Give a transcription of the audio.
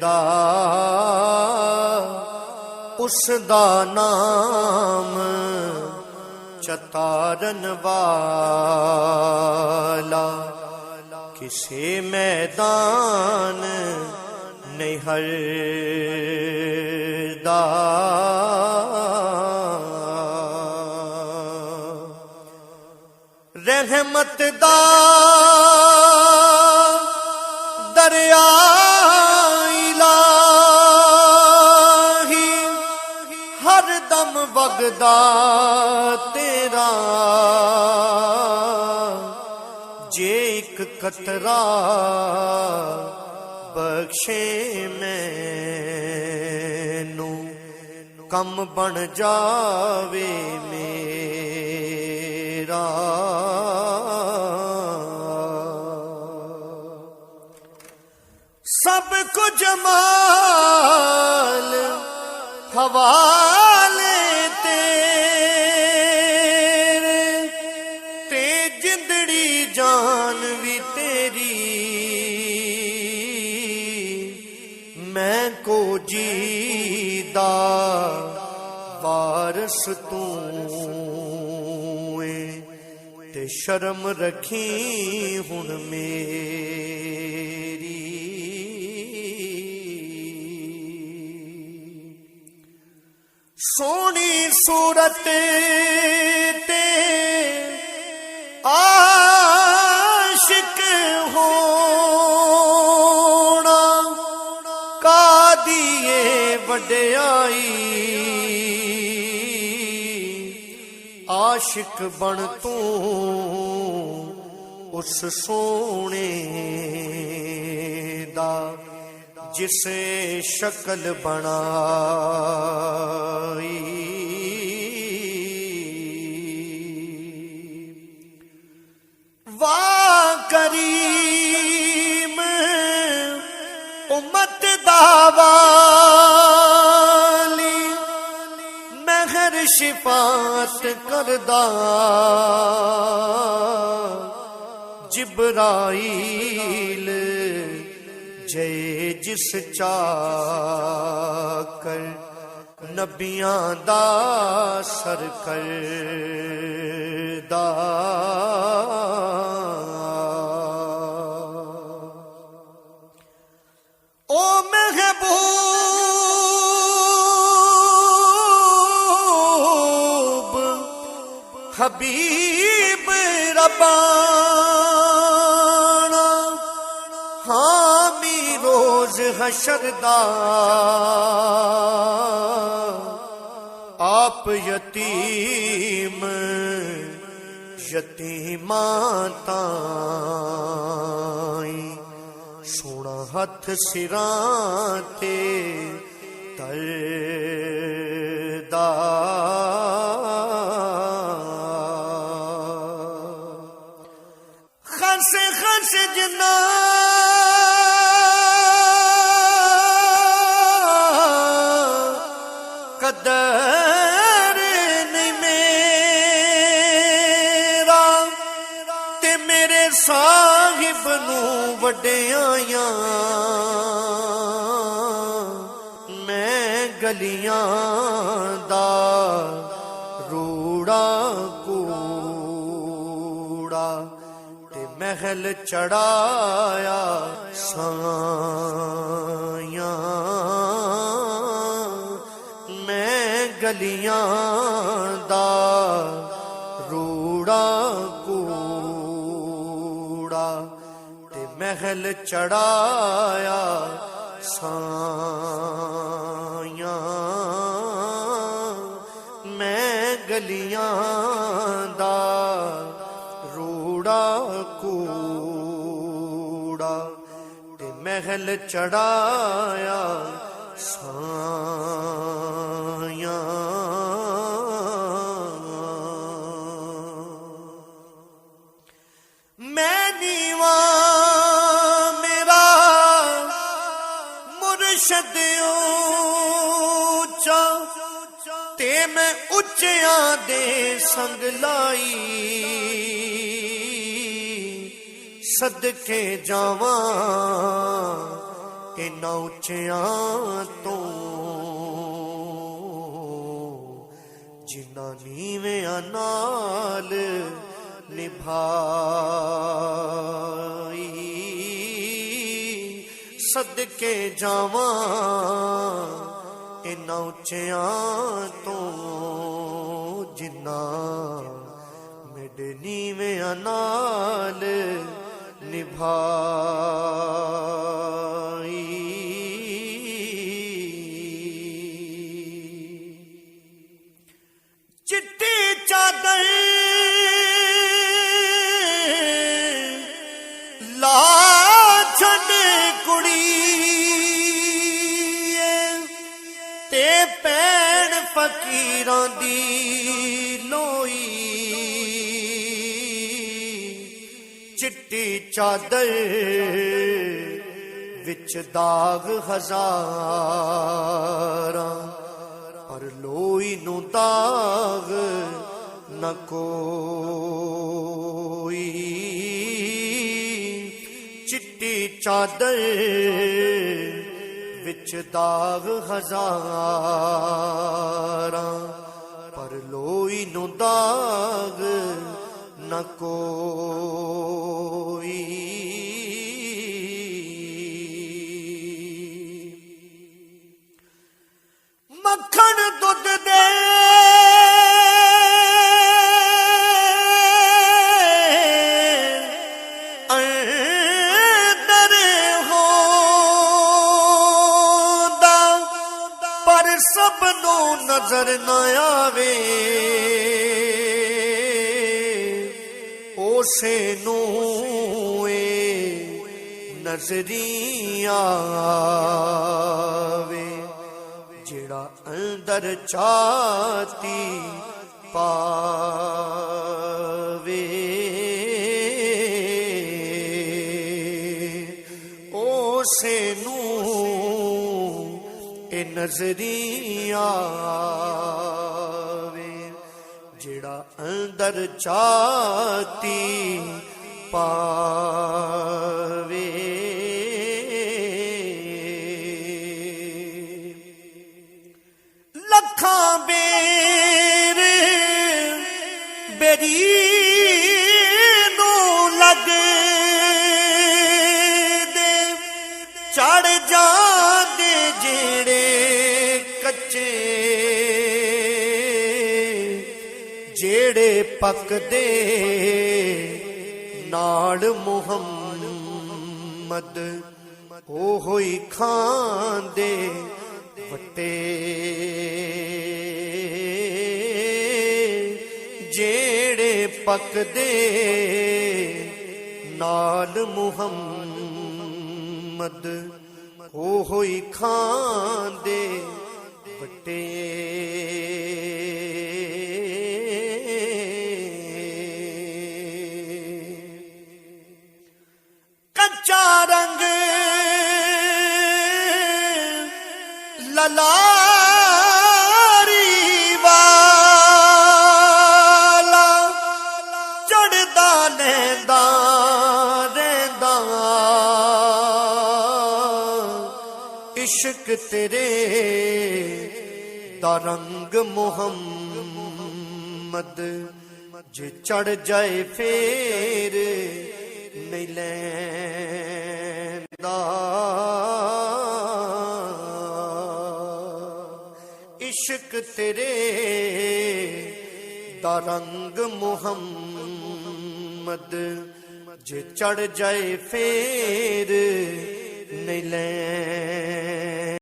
दा उसदा नाम चतारन वाला, किसे मैदान नहीं हरदा। रहमत दा दरिया इलाही हर दम वगदा तेरा, जे एक कतरा बख्शे मैनू कम बन जावे मेरा। सब को जमाल हवाले तेरे, ते जिंदड़ी जान भी तेरी, मैं को जीदा वारस तू ते शर्म रखी हुन मेरी। सोनी सूरत ते आशिक होना कादिए वड्याई, आशिक बन तू उस सोने दा जिसे शक्ल बनाई। वाह करीम उम्मत दावाली, महर शिफात करदा जिब्राइल, जय जिस चाकर नबियां दा सरकरदा। ओ महबूब हबीब रब्बाना, हामी रोज हशरदा, आप यतीम यतीमां ताईं सोना हथ सिरां ते तरदा। खस खस जना कदर नहीं मेरा, ते मेरे साहिब नू वड्याइयां मैं गलियां दा रूड़ा कूड़ा, ते महल चढ़ाया सायां गलियां दा रूड़ा कूड़ा, ते महल चढ़ाया सायां मैं गलियां दा रूड़ा कूड़ा, ते महल चढ़ाया सायां। मैं नीवा मेरा मुर्शद ऊंचा, ते मैं उच्चियां दे संग लाई, सदके जावां इन्हां उच्चियां तो जिन्हां नीवियां नाल निभाई। सदके जावां इन्हां उच्चियां तो जिन्हां मेरे नीवियां नाल निभाई। चिट्टी चादर ला छड़ कुड़ी ते पैण फकीरां दी लोई। चिट्टी चादर विच दाग हज़ारां पर लोई नू दाग न कोई। चिट्टी चादर विच दाग हज़ारां पर लोई नू दाग न कोई। मक्खन दुध दे अंदर होंदा पर सबनों नजर न आवे। उसे नूए नजरिया आवे जेड़ा अंदर चाहती पावे। उसे नू ए नजरिया आवे जेड़ा अंदर चाहती पावे। लखां बेर बेरी नू लग दे चढ़ जांदे जेड़े कच्चे जेड़े पकदे नाल मुहम्मद ओ होई खांदे वटे। जेड़े पकदे नाल मुहम्मद ओ होई खांदे वटे। कच्चा रंग ललारी वाला चढ़दा लैंदा रैंदा। इश्क तेरे दा रंग मुहम्मद जे चढ़ जाए फेर नहीं लैंदा। इश्क तेरे दा रंग मुहम्मद जे चढ़ जाए फेर नहीं लैंदा।